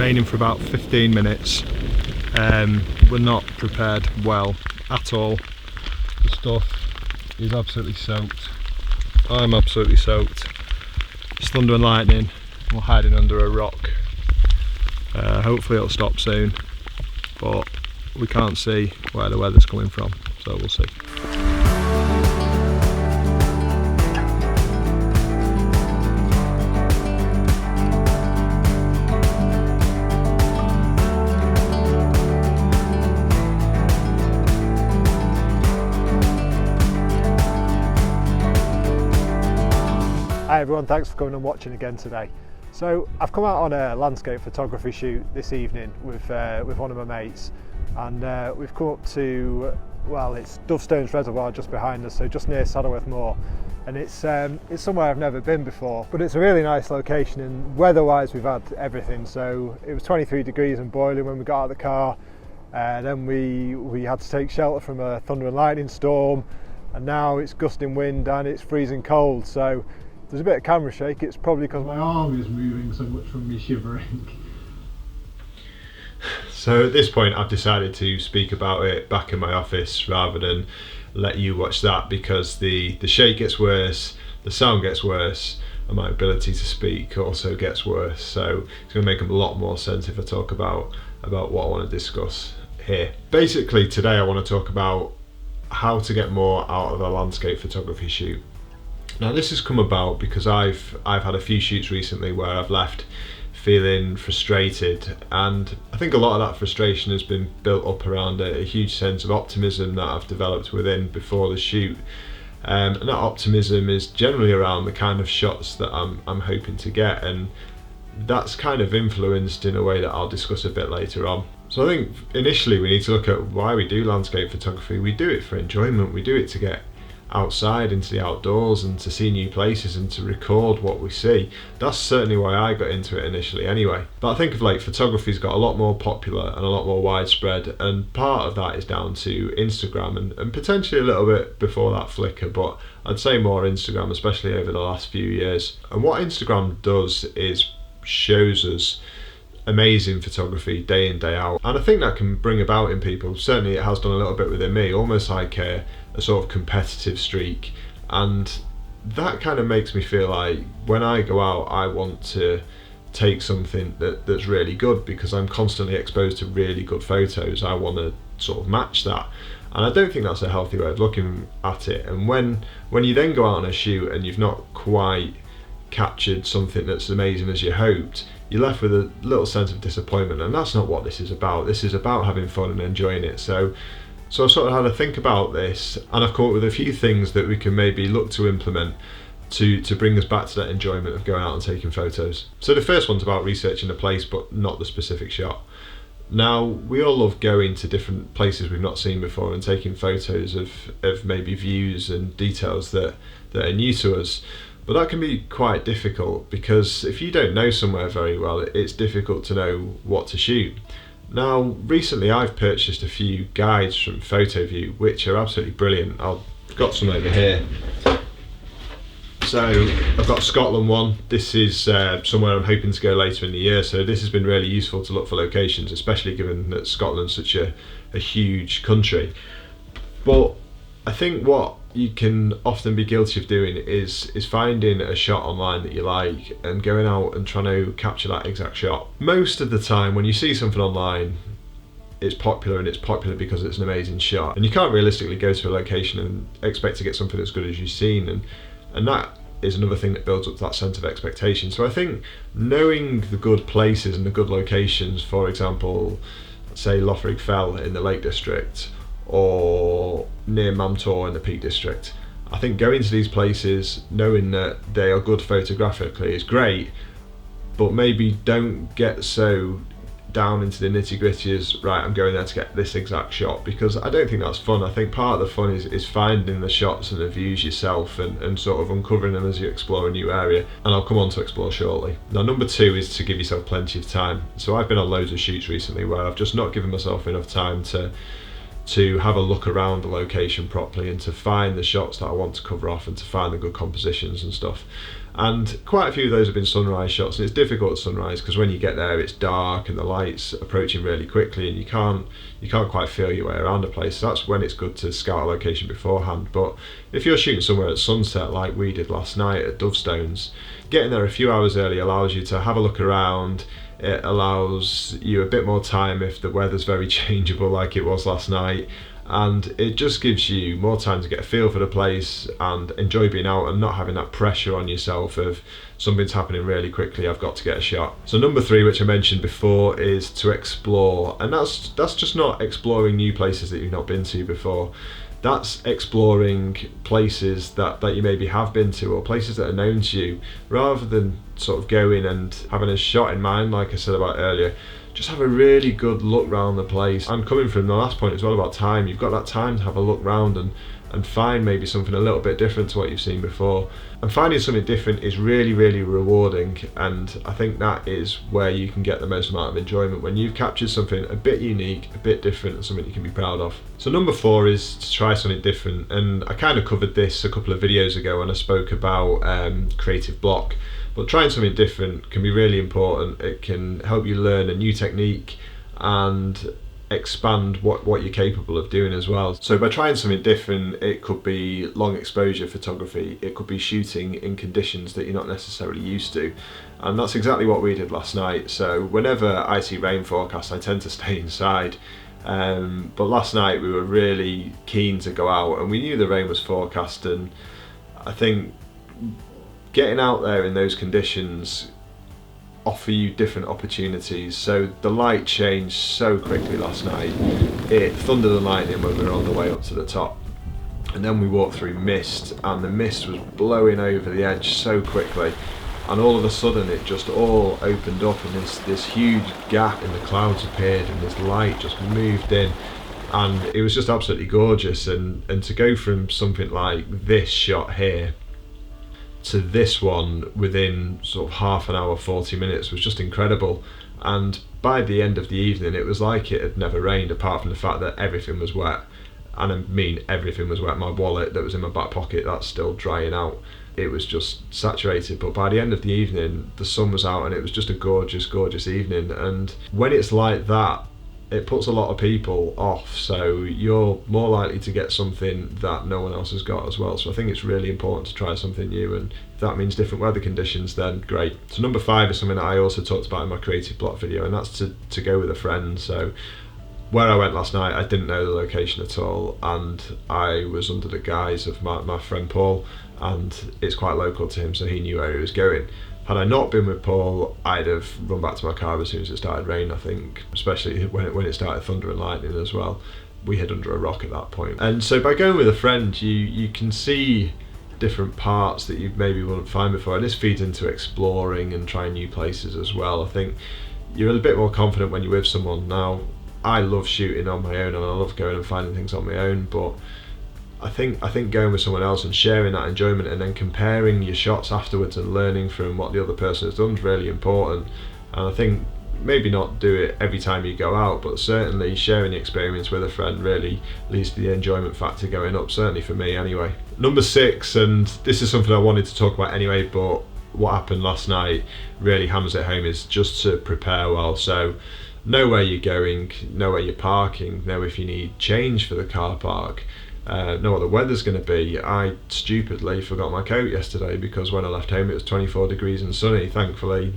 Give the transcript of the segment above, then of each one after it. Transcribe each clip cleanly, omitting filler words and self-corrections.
raining for about 15 minutes. We're not prepared well at all. The stuff is absolutely soaked. I'm absolutely soaked. It's thunder and lightning. We're hiding under a rock. Hopefully it'll stop soon, but we can't see where the weather's coming from, so we'll see. Hi everyone, thanks for coming and watching again today. So I've come out on a landscape photography shoot this evening with one of my mates, and we've come up to, well, it's Dovestones Reservoir just behind us, so just near Saddleworth Moor, and it's somewhere I've never been before, but it's a really nice location, and weather-wise we've had everything. So it was 23 degrees and boiling when we got out of the car, then we had to take shelter from a thunder and lightning storm, and now it's gusting wind and it's freezing cold. So there's a bit of camera shake. It's probably because my arm is moving so much from me shivering. So at this point I've decided to speak about it back in my office rather than let you watch that, because the shake gets worse, the sound gets worse, and my ability to speak also gets worse. So it's going to make a lot more sense if I talk about what I want to discuss here. Basically today I want to talk about how to get more out of a landscape photography shoot. Now this has come about because I've had a few shoots recently where I've left feeling frustrated, and I think a lot of that frustration has been built up around a huge sense of optimism that I've developed within before the shoot, and that optimism is generally around the kind of shots that I'm hoping to get, and that's kind of influenced in a way that I'll discuss a bit later on. So I think initially we need to look at why we do landscape photography. We do it for enjoyment, we do it to get outside into the outdoors and to see new places and to record what we see. That's certainly why I got into it initially anyway. But I think of late photography's got a lot more popular and a lot more widespread, and part of that is down to Instagram and potentially a little bit before that Flickr, but I'd say more Instagram, especially over the last few years. And what Instagram does is shows us amazing photography day in, day out, and I think that can bring about in people, certainly it has done a little bit within me, almost like a sort of competitive streak, and that kind of makes me feel like when I go out I want to take something that's really good, because I'm constantly exposed to really good photos. I want to sort of match that, and I don't think that's a healthy way of looking at it. And when you then go out on a shoot and you've not quite captured something that's amazing as you hoped, you're left with a little sense of disappointment, and that's not what this is about. This is about having fun and enjoying it. So I sort of had to think about this, and I've come up with a few things that we can maybe look to implement to bring us back to that enjoyment of going out and taking photos. So the first one's about researching the place but not the specific shot. Now we all love going to different places we've not seen before and taking photos of maybe views and details that are new to us. But that can be quite difficult, because if you don't know somewhere very well, it's difficult to know what to shoot. Now recently I've purchased a few guides from PhotoView which are absolutely brilliant. I've got some over here. So I've got a Scotland one. This is somewhere I'm hoping to go later in the year, so this has been really useful to look for locations, especially given that Scotland's such a huge country. But I think what you can often be guilty of doing is finding a shot online that you like and going out and trying to capture that exact shot. Most of the time when you see something online, it's popular, and it's popular because it's an amazing shot, and you can't realistically go to a location and expect to get something as good as you've seen, and that is another thing that builds up that sense of expectation. So I think knowing the good places and the good locations, for example say Lothrig Fell in the Lake District or near Mamtor in the Peak District, I think going to these places knowing that they are good photographically is great, but maybe don't get so down into the nitty-gritty as, right, I'm going there to get this exact shot, because I don't think that's fun. I think part of the fun is finding the shots and the views yourself and sort of uncovering them as you explore a new area, and I'll come on to explore shortly. Now number two is to give yourself plenty of time. So I've been on loads of shoots recently where I've just not given myself enough time to have a look around the location properly and to find the shots that I want to cover off and to find the good compositions and stuff. And quite a few of those have been sunrise shots, and it's difficult at sunrise because when you get there it's dark and the light's approaching really quickly and you can't quite feel your way around a place. So that's when it's good to scout a location beforehand. But if you're shooting somewhere at sunset like we did last night at Dovestones, getting there a few hours early allows you to have a look around. It allows you a bit more time if the weather's very changeable like it was last night, and it just gives you more time to get a feel for the place and enjoy being out and not having that pressure on yourself of something's happening really quickly, I've got to get a shot. So number 3, which I mentioned before, is to explore, and that's just not exploring new places that you've not been to before. That's exploring places that you maybe have been to, or places that are known to you, rather than sort of going and having a shot in mind like I said about earlier. Just have a really good look round the place. And coming from the last point as well about time, you've got that time to have a look round and find maybe something a little bit different to what you've seen before. And finding something different is really, really rewarding, and I think that is where you can get the most amount of enjoyment, when you've captured something a bit unique, a bit different, and something you can be proud of. So number 4 is to try something different, and I kind of covered this a couple of videos ago when I spoke about creative block. But trying something different can be really important. It can help you learn a new technique and expand what you're capable of doing as well. So by trying something different, it could be long exposure photography, it could be shooting in conditions that you're not necessarily used to, and that's exactly what we did last night. So whenever I see rain forecasts, I tend to stay inside, but last night we were really keen to go out, and we knew the rain was forecast, and I think getting out there in those conditions offer you different opportunities. So the light changed so quickly last night. It thundered and lightning when we were on the way up to the top, and then we walked through mist, and the mist was blowing over the edge so quickly, and all of a sudden it just all opened up, and this huge gap in the clouds appeared, and this light just moved in, and it was just absolutely gorgeous. And to go from something like this shot here to this one within sort of half an hour, 40 minutes was just incredible. And by the end of the evening it was like it had never rained, apart from the fact that everything was wet. And I mean everything was wet. My wallet that was in my back pocket, that's still drying out. It was just saturated. But by the end of the evening the sun was out, and it was just a gorgeous, gorgeous evening. And when it's like that, it puts a lot of people off, so you're more likely to get something that no one else has got as well. So I think it's really important to try something new, and if that means different weather conditions, then great. So number 5 is something that I also talked about in my creative block video, and that's to go with a friend. So where I went last night, I didn't know the location at all, and I was under the guise of my friend Paul, and it's quite local to him, so he knew where he was going. Had I not been with Paul, I'd have run back to my car as soon as it started raining, I think, especially when it started thunder and lightning as well. We hid under a rock at that point. And so by going with a friend, you can see different parts that you maybe wouldn't find before, and this feeds into exploring and trying new places as well. I think you're a bit more confident when you're with someone. Now, I love shooting on my own, and I love going and finding things on my own, but I think going with someone else and sharing that enjoyment, and then comparing your shots afterwards and learning from what the other person has done is really important. And I think maybe not do it every time you go out, but certainly sharing the experience with a friend really leads to the enjoyment factor going up, certainly for me anyway. Number 6, and this is something I wanted to talk about anyway, but what happened last night really hammers it home, is just to prepare well. So know where you're going, know where you're parking, know if you need change for the car park, know what the weather's going to be. I stupidly forgot my coat yesterday because when I left home it was 24 degrees and sunny. Thankfully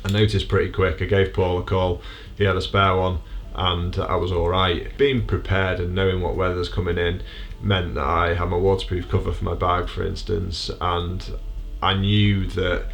I noticed pretty quick. I gave Paul a call, he had a spare one, and I was alright. Being prepared and knowing what weather's coming in meant that I had my waterproof cover for my bag, for instance, and I knew that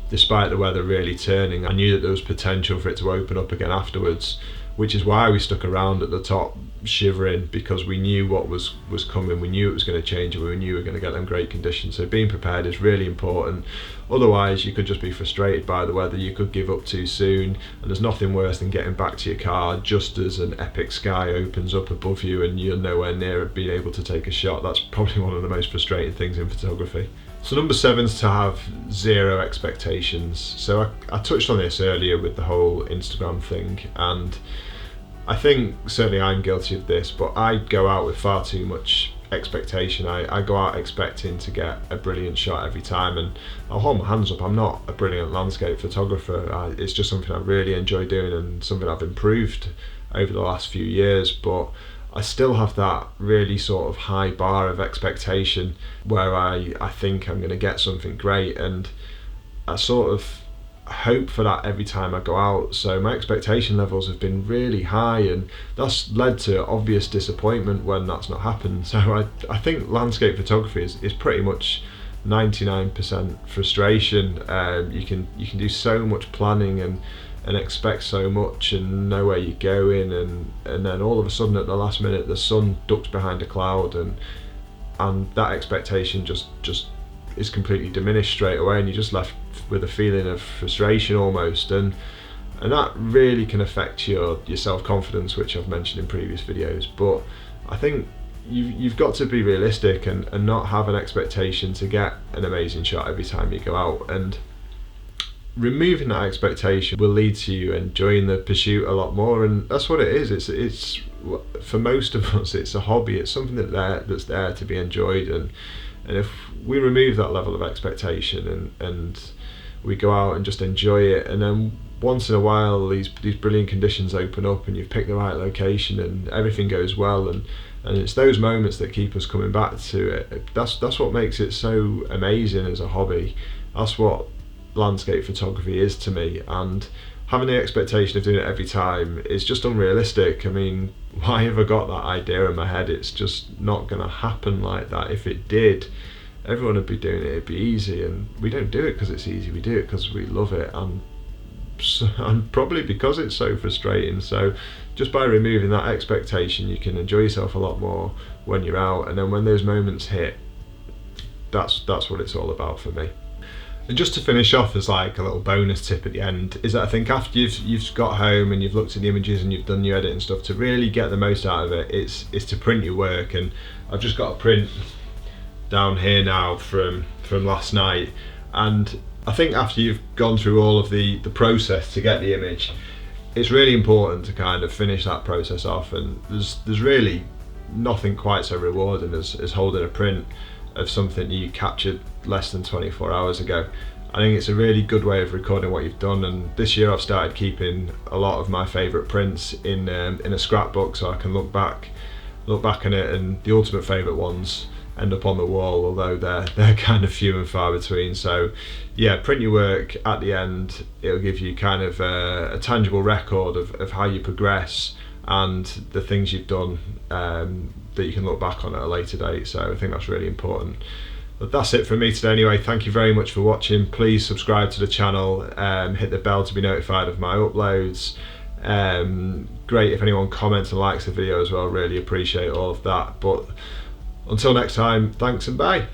despite the weather really turning, I knew that there was potential for it to open up again afterwards, which is why we stuck around at the top shivering, because we knew what was coming. We knew it was going to change, and we knew we were going to get them great conditions. So being prepared is really important. Otherwise you could just be frustrated by the weather, you could give up too soon, and there's nothing worse than getting back to your car just as an epic sky opens up above you and you're nowhere near being able to take a shot. That's probably one of the most frustrating things in photography. So number 7 is to have zero expectations. So I touched on this earlier with the whole Instagram thing, and I think certainly I'm guilty of this, but I go out with far too much expectation. I go out expecting to get a brilliant shot every time, and I'll hold my hands up, I'm not a brilliant landscape photographer. It's just something I really enjoy doing and something I've improved over the last few years, but I still have that really sort of high bar of expectation where I think I'm going to get something great, and I sort of hope for that every time I go out. So my expectation levels have been really high, and that's led to obvious disappointment when that's not happened. So I think landscape photography is pretty much 99% frustration. You can do so much planning and expect so much and know where you're going, and then all of a sudden at the last minute the sun ducks behind a cloud, and that expectation just is completely diminished straight away, and you're just left with a feeling of frustration almost, and that really can affect your self-confidence, which I've mentioned in previous videos. But I think you've got to be realistic and not have an expectation to get an amazing shot every time you go out, and removing that expectation will lead to you enjoying the pursuit a lot more. And that's what it is. It's for most of us, it's a hobby. It's something that's there to be enjoyed, and if we remove that level of expectation and we go out and just enjoy it, and then once in a while these brilliant conditions open up and you've picked the right location and everything goes well, and it's those moments that keep us coming back to it. That's what makes it so amazing as a hobby. That's what landscape photography is to me, and having the expectation of doing it every time is just unrealistic. I mean, why have I got that idea in my head? It's just not going to happen like that. If it did, everyone would be doing it, it'd be easy, and we don't do it because it's easy, we do it because we love it, and probably because it's so frustrating. So just by removing that expectation, you can enjoy yourself a lot more when you're out, and then when those moments hit, that's what it's all about for me. And just to finish off as like a little bonus tip at the end, is that I think after you've got home and you've looked at the images and you've done your edit and stuff, to really get the most out of it, is to print your work. And I've just got a print down here now from last night, and I think after you've gone through all of the process to get the image, it's really important to kind of finish that process off. And there's really nothing quite so rewarding as holding a print of something you captured less than 24 hours ago. I think it's a really good way of recording what you've done, and this year I've started keeping a lot of my favourite prints in a scrapbook, so I can look back on it, and the ultimate favourite ones end up on the wall, although they're kind of few and far between. So yeah, print your work. At the end it'll give you kind of a tangible record of how you progress and the things you've done, that you can look back on at a later date. So I think that's really important. But that's it from me today anyway. Thank you very much for watching. Please subscribe to the channel, hit the bell to be notified of my uploads. Great if anyone comments and likes the video as well, really appreciate all of that. But until next time, thanks and bye.